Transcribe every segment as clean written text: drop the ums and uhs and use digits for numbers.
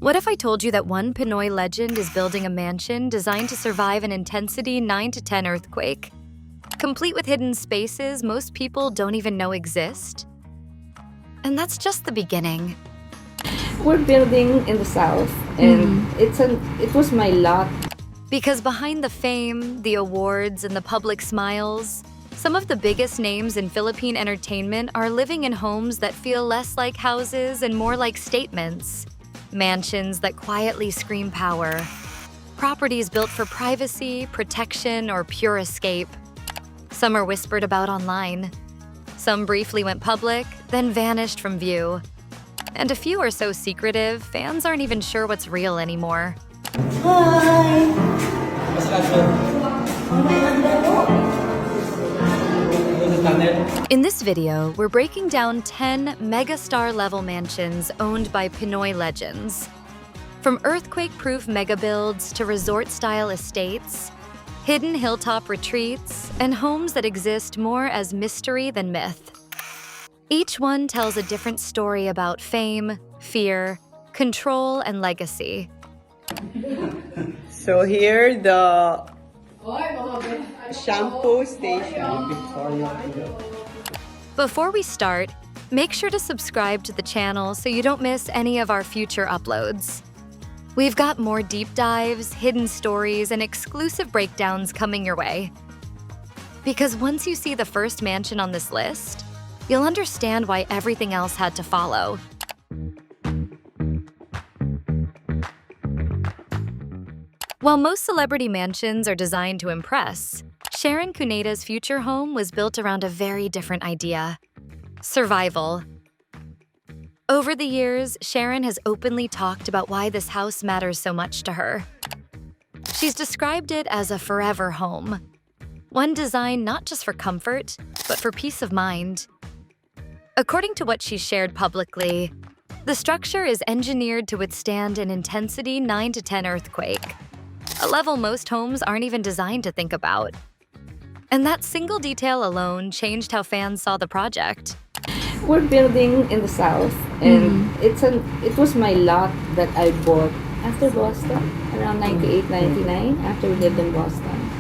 What if I told you that one Pinoy legend is building a mansion designed to survive an intensity 9 to 10 earthquake? Complete with hidden spaces most people don't even know exist? And that's just the beginning. We're building in the south, and it was my lot. Because behind the fame, the awards, and the public smiles, some of the biggest names in Philippine entertainment are living in homes that feel less like houses and more like statements. Mansions that quietly scream power. Properties built for privacy, protection, or pure escape. Some are whispered about online. Some briefly went public, then vanished from view. And a few are so secretive, fans aren't even sure what's real anymore. Hi! In this video, we're breaking down 10 megastar-level mansions owned by Pinoy legends. From earthquake-proof mega-builds to resort-style estates, hidden hilltop retreats, and homes that exist more as mystery than myth. Each one tells a different story about fame, fear, control, and legacy. So here, the shampoo station. Before we start, make sure to subscribe to the channel so you don't miss any of our future uploads. We've got more deep dives, hidden stories, and exclusive breakdowns coming your way. Because once you see the first mansion on this list, you'll understand why everything else had to follow. While most celebrity mansions are designed to impress, Sharon Cuneta's future home was built around a very different idea: survival. Over the years, Sharon has openly talked about why this house matters so much to her. She's described it as a forever home, one designed not just for comfort, but for peace of mind. According to what she's shared publicly, the structure is engineered to withstand an intensity 9 to 10 earthquake, a level most homes aren't even designed to think about. And that single detail alone changed how fans saw the project. We're building in the south, and it was my lot that I bought after Boston, around 98, 99, after we lived in Boston.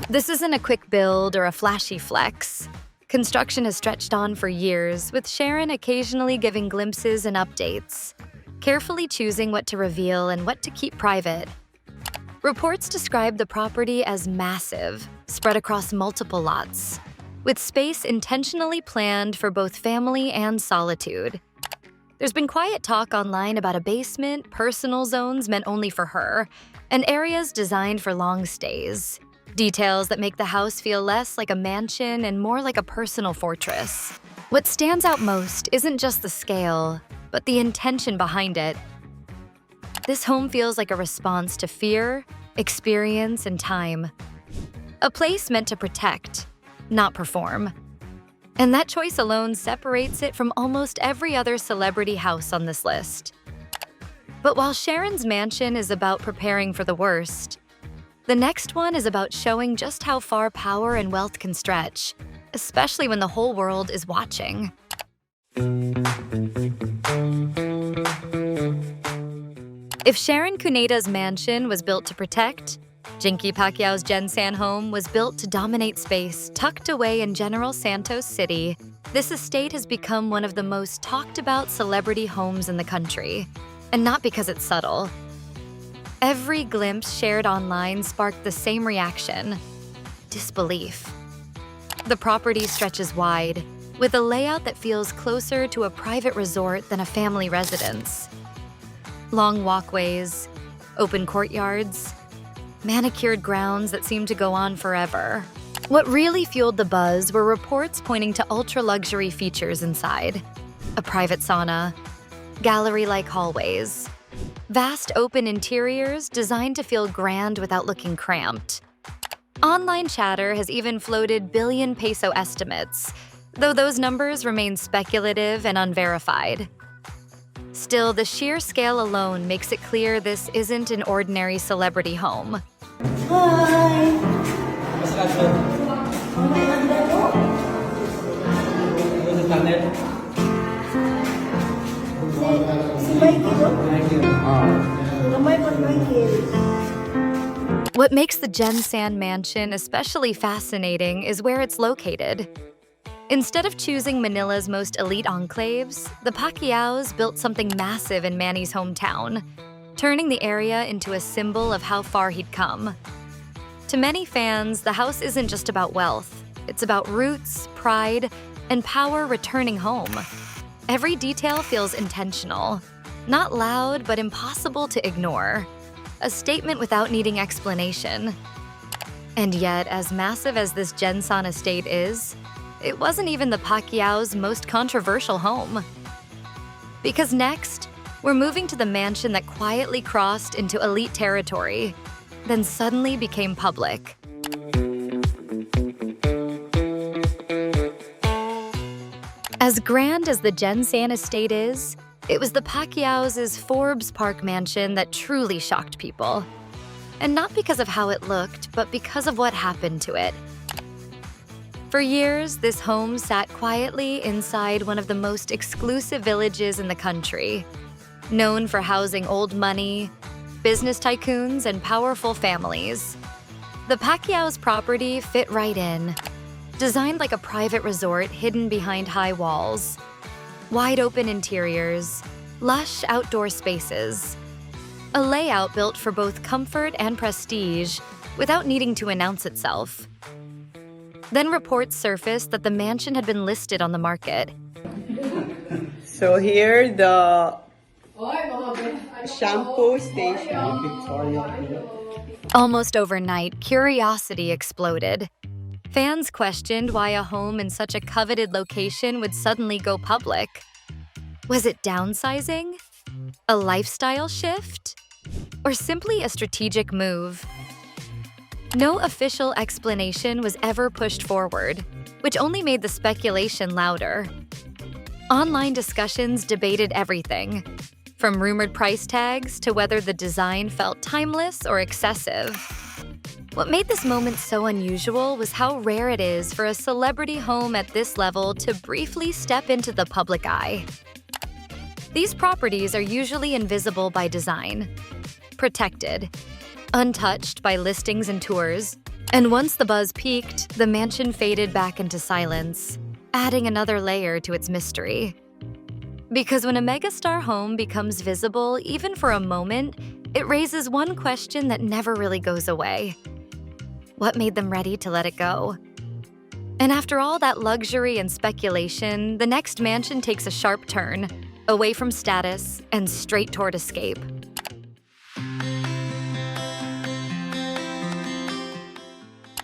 This isn't a quick build or a flashy flex. Construction has stretched on for years, with Sharon occasionally giving glimpses and updates, carefully choosing what to reveal and what to keep private. Reports describe the property as massive, spread across multiple lots, with space intentionally planned for both family and solitude. There's been quiet talk online about a basement, personal zones meant only for her, and areas designed for long stays. Details that make the house feel less like a mansion and more like a personal fortress. What stands out most isn't just the scale, but the intention behind it. This home feels like a response to fear, experience, and time. A place meant to protect, not perform. And that choice alone separates it from almost every other celebrity house on this list. But while Sharon's mansion is about preparing for the worst, the next one is about showing just how far power and wealth can stretch, especially when the whole world is watching. If Sharon Cuneta's mansion was built to protect, Jinkee Pacquiao's GenSan home was built to dominate space. Tucked away in General Santos City, this estate has become one of the most talked about celebrity homes in the country. And not because it's subtle. Every glimpse shared online sparked the same reaction: disbelief. The property stretches wide, with a layout that feels closer to a private resort than a family residence. Long walkways, open courtyards, manicured grounds that seem to go on forever. What really fueled the buzz were reports pointing to ultra-luxury features inside: a private sauna, gallery-like hallways, vast open interiors designed to feel grand without looking cramped. Online chatter has even floated billion-peso estimates, though those numbers remain speculative and unverified. Still, the sheer scale alone makes it clear this isn't an ordinary celebrity home. Hi! si Mikey, no? Gamay pa ni Mikey. What makes the GenSan mansion especially fascinating is where it's located. Instead of choosing Manila's most elite enclaves, the Pacquiaos built something massive in Manny's hometown, turning the area into a symbol of how far he'd come. To many fans, the house isn't just about wealth. It's about roots, pride, and power returning home. Every detail feels intentional. Not loud, but impossible to ignore. A statement without needing explanation. And yet, as massive as this GenSan estate is, it wasn't even the Pacquiaos' most controversial home. Because next, we're moving to the mansion that quietly crossed into elite territory, then suddenly became public. As grand as the GenSan estate is, it was the Pacquiaos' Forbes Park mansion that truly shocked people. And not because of how it looked, but because of what happened to it. For years, this home sat quietly inside one of the most exclusive villages in the country, known for housing old money, business tycoons, and powerful families. The Pacquiaos' property fit right in, designed like a private resort hidden behind high walls. Wide open interiors, lush outdoor spaces. A layout built for both comfort and prestige without needing to announce itself. Then reports surfaced that the mansion had been listed on the market. So here, the shampoo station. Almost overnight, curiosity exploded. Fans questioned why a home in such a coveted location would suddenly go public. Was it downsizing? A lifestyle shift? Or simply a strategic move? No official explanation was ever pushed forward, which only made the speculation louder. Online discussions debated everything, from rumored price tags to whether the design felt timeless or excessive. What made this moment so unusual was how rare it is for a celebrity home at this level to briefly step into the public eye. These properties are usually invisible by design, protected, untouched by listings and tours. And once the buzz peaked, the mansion faded back into silence, adding another layer to its mystery. Because when a megastar home becomes visible, even for a moment, it raises one question that never really goes away. What made them ready to let it go? And after all that luxury and speculation, the next mansion takes a sharp turn, away from status and straight toward escape.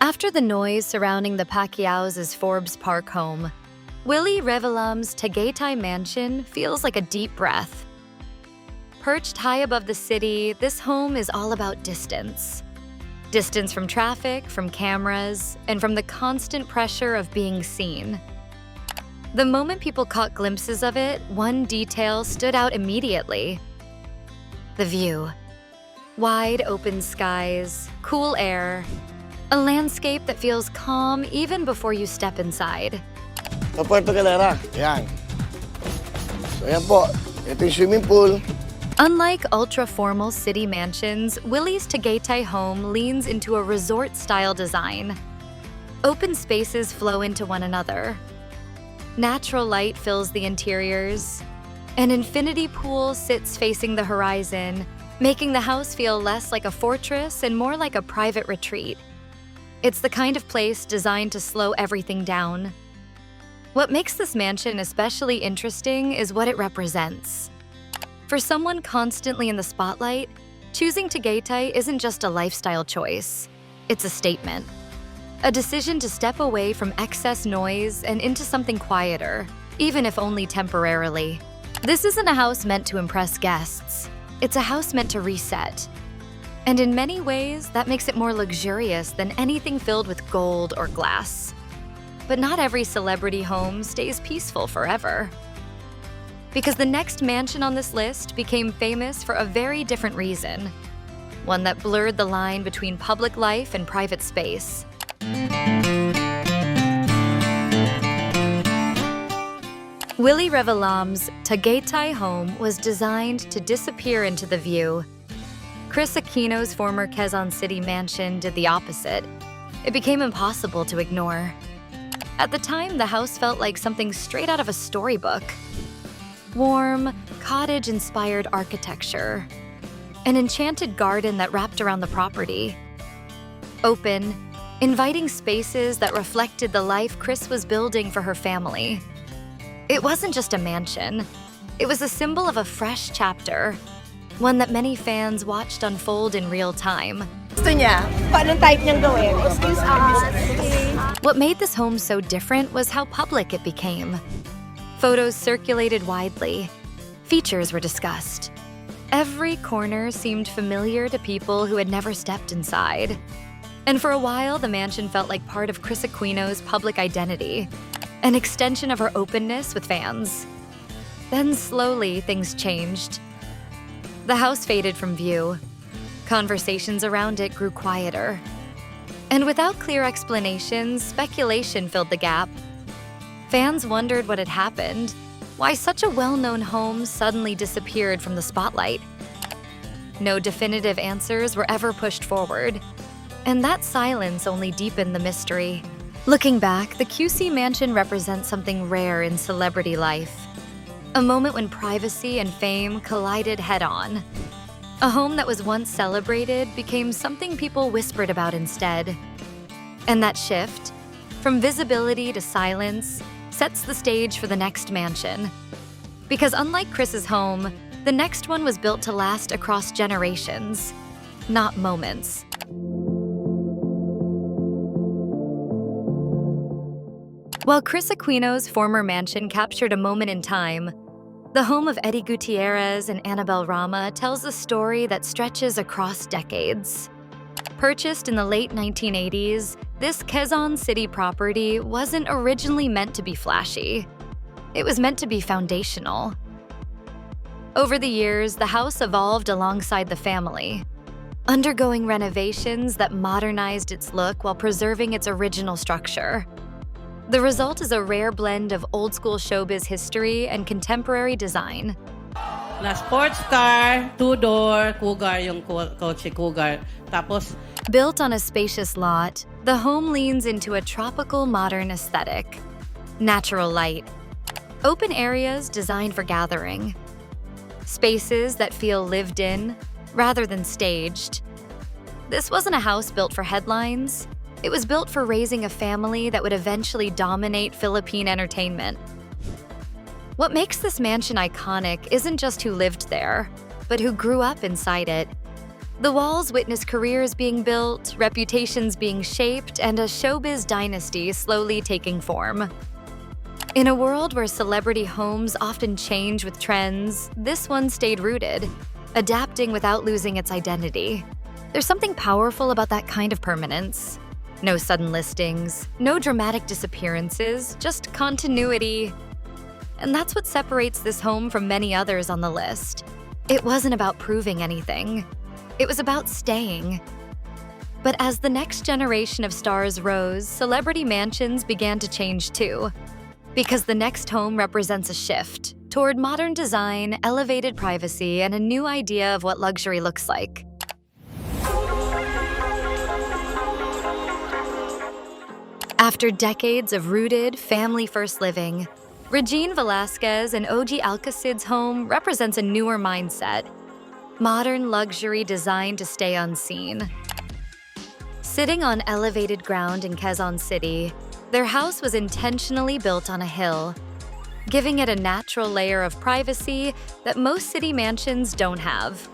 After the noise surrounding the Pacquiaos' Forbes Park home, Willie Revillame's Tagaytay mansion feels like a deep breath. Perched high above the city, this home is all about distance. Distance from traffic, from cameras, and from the constant pressure of being seen. The moment people caught glimpses of it, one detail stood out immediately. The view. Wide open skies, cool air, a landscape that feels calm even before you step inside. Sa Puerto Galera, yan. So yan po, ito yung swimming pool. Unlike ultra-formal city mansions, Willie's Tagaytay home leans into a resort-style design. Open spaces flow into one another. Natural light fills the interiors. An infinity pool sits facing the horizon, making the house feel less like a fortress and more like a private retreat. It's the kind of place designed to slow everything down. What makes this mansion especially interesting is what it represents. For someone constantly in the spotlight, choosing Tagaytay isn't just a lifestyle choice. It's a statement. A decision to step away from excess noise and into something quieter, even if only temporarily. This isn't a house meant to impress guests. It's a house meant to reset. And in many ways, that makes it more luxurious than anything filled with gold or glass. But not every celebrity home stays peaceful forever. Because the next mansion on this list became famous for a very different reason. One that blurred the line between public life and private space. Willie Revillame's Tagaytay home was designed to disappear into the view. Kris Aquino's former Quezon City mansion did the opposite. It became impossible to ignore. At the time, the house felt like something straight out of a storybook. Warm, cottage-inspired architecture. An enchanted garden that wrapped around the property. Open, inviting spaces that reflected the life Kris was building for her family. It wasn't just a mansion. It was a symbol of a fresh chapter, one that many fans watched unfold in real time. Gusto niya, paano type niyang gawin? Excuse us. What made this home so different was how public it became. Photos circulated widely. Features were discussed. Every corner seemed familiar to people who had never stepped inside. And for a while, the mansion felt like part of Kris Aquino's public identity, an extension of her openness with fans. Then slowly, things changed. The house faded from view. Conversations around it grew quieter. And without clear explanations, speculation filled the gap. Fans wondered what had happened, why such a well-known home suddenly disappeared from the spotlight. No definitive answers were ever pushed forward, and that silence only deepened the mystery. Looking back, the QC mansion represents something rare in celebrity life. A moment when privacy and fame collided head-on. A home that was once celebrated became something people whispered about instead. And that shift, from visibility to silence, sets the stage for the next mansion. Because unlike Kris's home, the next one was built to last across generations, not moments. While Kris Aquino's former mansion captured a moment in time, the home of Eddie Gutierrez and Annabelle Rama tells a story that stretches across decades. Purchased in the late 1980s, this Quezon City property wasn't originally meant to be flashy. It was meant to be foundational. Over the years, the house evolved alongside the family, undergoing renovations that modernized its look while preserving its original structure. The result is a rare blend of old-school showbiz history and contemporary design. Na sports car, two-door, Cougar yung kotse Cougar. Tapos, built on a spacious lot, the home leans into a tropical modern aesthetic. Natural light. Open areas designed for gathering. Spaces that feel lived in, rather than staged. This wasn't a house built for headlines. It was built for raising a family that would eventually dominate Philippine entertainment. What makes this mansion iconic isn't just who lived there, but who grew up inside it. The walls witness careers being built, reputations being shaped, and a showbiz dynasty slowly taking form. In a world where celebrity homes often change with trends, this one stayed rooted, adapting without losing its identity. There's something powerful about that kind of permanence. No sudden listings, no dramatic disappearances, just continuity. And that's what separates this home from many others on the list. It wasn't about proving anything. It was about staying. But as the next generation of stars rose, celebrity mansions began to change too. Because the next home represents a shift toward modern design, elevated privacy, and a new idea of what luxury looks like. After decades of rooted, family-first living, Regine Velasquez and Ogie Alcacid's home represents a newer mindset. Modern luxury designed to stay unseen. Sitting on elevated ground in Quezon City, their house was intentionally built on a hill, giving it a natural layer of privacy that most city mansions don't have.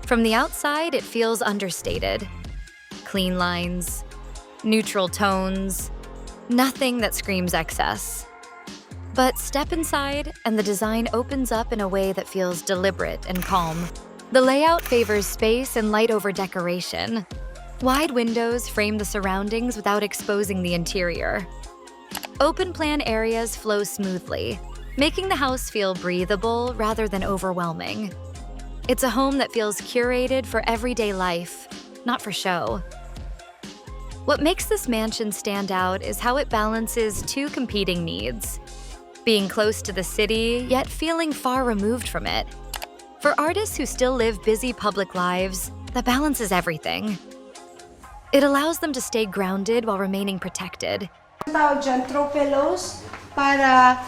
From the outside, it feels understated. Clean lines, neutral tones, nothing that screams excess. But step inside, and the design opens up in a way that feels deliberate and calm. The layout favors space and light over decoration. Wide windows frame the surroundings without exposing the interior. Open-plan areas flow smoothly, making the house feel breathable rather than overwhelming. It's a home that feels curated for everyday life, not for show. What makes this mansion stand out is how it balances two competing needs: being close to the city, yet feeling far removed from it. For artists who still live busy public lives, the balance is everything. It allows them to stay grounded while remaining protected. Tawag dyan, tropelos para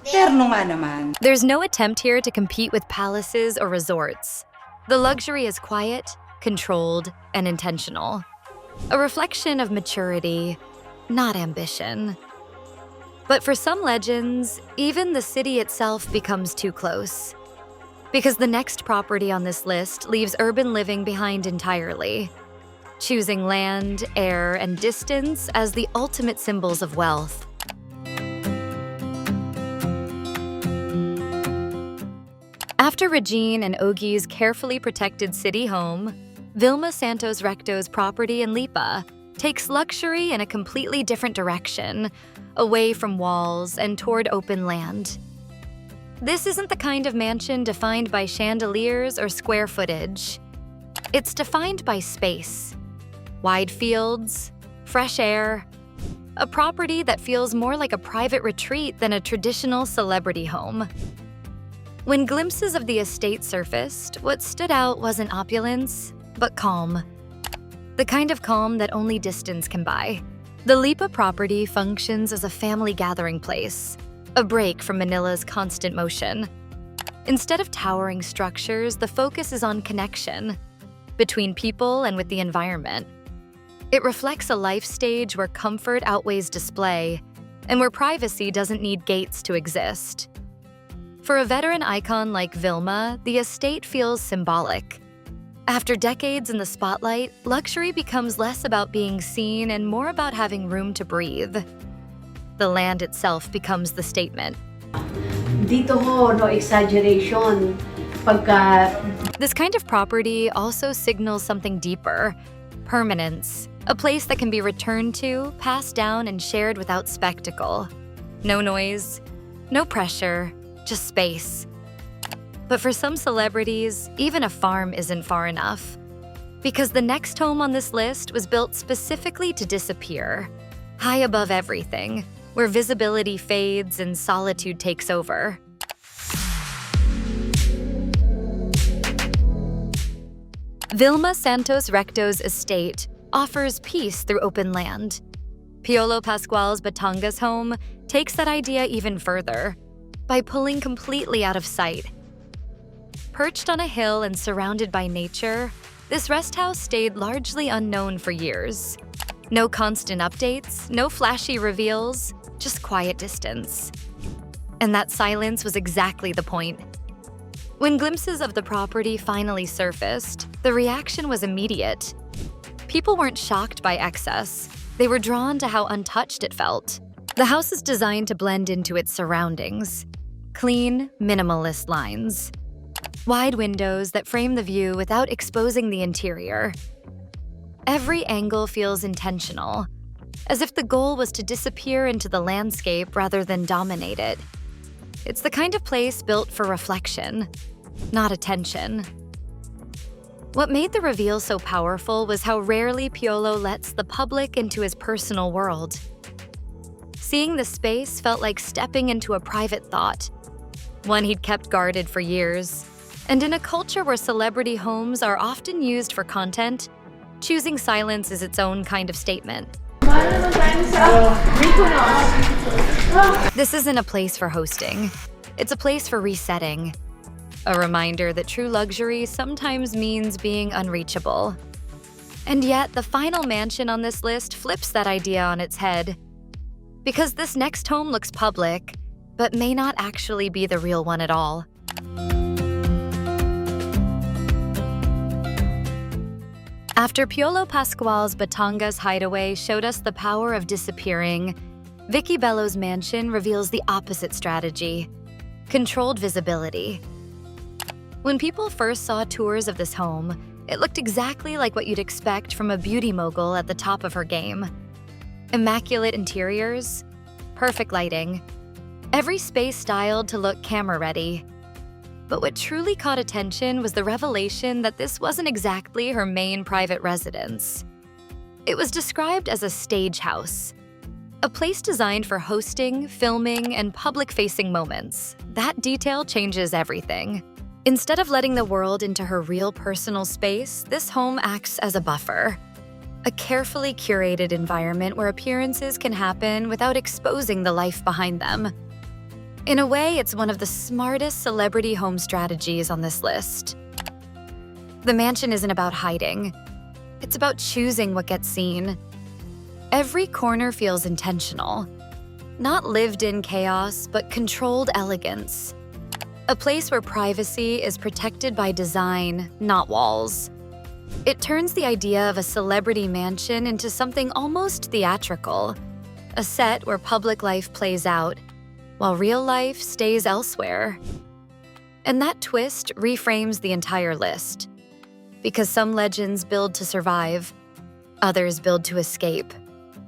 terno nga naman. There's no attempt here to compete with palaces or resorts. The luxury is quiet, controlled, and intentional. A reflection of maturity, not ambition. But for some legends, even the city itself becomes too close. Because the next property on this list leaves urban living behind entirely, choosing land, air, and distance as the ultimate symbols of wealth. After Regine and Ogie's carefully protected city home, Vilma Santos Recto's property in Lipa takes luxury in a completely different direction, away from walls and toward open land. This isn't the kind of mansion defined by chandeliers or square footage. It's defined by space, wide fields, fresh air, a property that feels more like a private retreat than a traditional celebrity home. When glimpses of the estate surfaced, what stood out wasn't opulence, but calm. The kind of calm that only distance can buy. The Lipa property functions as a family gathering place, a break from Manila's constant motion. Instead of towering structures, the focus is on connection between people and with the environment. It reflects a life stage where comfort outweighs display and where privacy doesn't need gates to exist. For a veteran icon like Vilma, the estate feels symbolic. After decades in the spotlight, luxury becomes less about being seen and more about having room to breathe. The land itself becomes the statement. Dito ho, no exaggeration. Pagka... This kind of property also signals something deeper, permanence, a place that can be returned to, passed down, and shared without spectacle. No noise, no pressure, just space. But for some celebrities, even a farm isn't far enough. Because the next home on this list was built specifically to disappear, high above everything, where visibility fades and solitude takes over. Vilma Santos Recto's estate offers peace through open land. Piolo Pascual's Batangas home takes that idea even further by pulling completely out of sight. Perched on a hill and surrounded by nature, this rest house stayed largely unknown for years. No constant updates, no flashy reveals, just quiet distance. And that silence was exactly the point. When glimpses of the property finally surfaced, the reaction was immediate. People weren't shocked by excess. They were drawn to how untouched it felt. The house is designed to blend into its surroundings. Clean, minimalist lines. Wide windows that frame the view without exposing the interior. Every angle feels intentional, as if the goal was to disappear into the landscape rather than dominate it. It's the kind of place built for reflection, not attention. What made the reveal so powerful was how rarely Piolo lets the public into his personal world. Seeing the space felt like stepping into a private thought, one he'd kept guarded for years. And in a culture where celebrity homes are often used for content, choosing silence is its own kind of statement. This isn't a place for hosting. It's a place for resetting. A reminder that true luxury sometimes means being unreachable. And yet, the final mansion on this list flips that idea on its head. Because this next home looks public, but may not actually be the real one at all. After Piolo Pascual's Batangas hideaway showed us the power of disappearing, Vicki Belo's mansion reveals the opposite strategy: controlled visibility. When people first saw tours of this home, it looked exactly like what you'd expect from a beauty mogul at the top of her game. Immaculate interiors, perfect lighting, every space styled to look camera-ready. But what truly caught attention was the revelation that this wasn't exactly her main private residence. It was described as a stage house, A place designed for hosting, filming, and public-facing moments. That detail changes everything. Instead of letting the world into her real personal space, this home acts as a buffer. A carefully curated environment where appearances can happen without exposing the life behind them. In a way, it's one of the smartest celebrity home strategies on this list. The mansion isn't about hiding. It's about choosing what gets seen. Every corner feels intentional. Not lived-in chaos, but controlled elegance. A place where privacy is protected by design, not walls. It turns the idea of a celebrity mansion into something almost theatrical. A set where public life plays out, while real life stays elsewhere. And that twist reframes the entire list. Because some legends build to survive, others build to escape.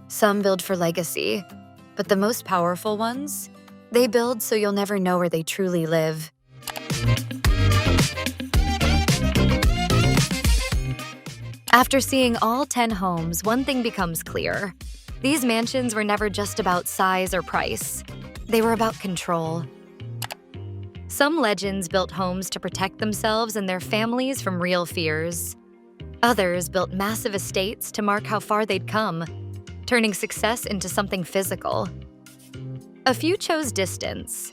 Some build for legacy, but the most powerful ones, they build so you'll never know where they truly live. After seeing all 10 homes, one thing becomes clear. These mansions were never just about size or price. They were about control. Some legends built homes to protect themselves and their families from real fears. Others built massive estates to mark how far they'd come, turning success into something physical. A few chose distance,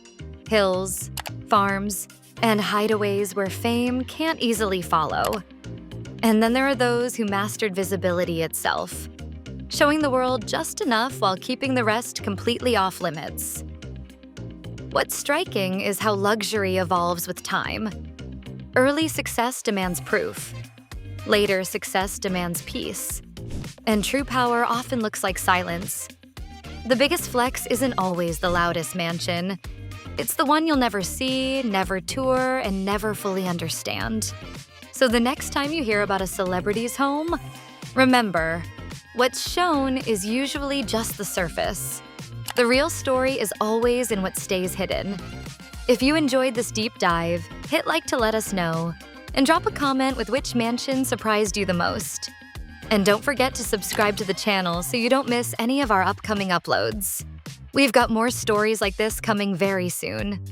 hills, farms, and hideaways where fame can't easily follow. And then there are those who mastered visibility itself, showing the world just enough while keeping the rest completely off limits. What's striking is how luxury evolves with time. Early success demands proof. Later success demands peace. And true power often looks like silence. The biggest flex isn't always the loudest mansion. It's the one you'll never see, never tour, and never fully understand. So the next time you hear about a celebrity's home, remember, what's shown is usually just the surface. The real story is always in what stays hidden. If you enjoyed this deep dive, hit like to let us know, and drop a comment with which mansion surprised you the most. And don't forget to subscribe to the channel so you don't miss any of our upcoming uploads. We've got more stories like this coming very soon.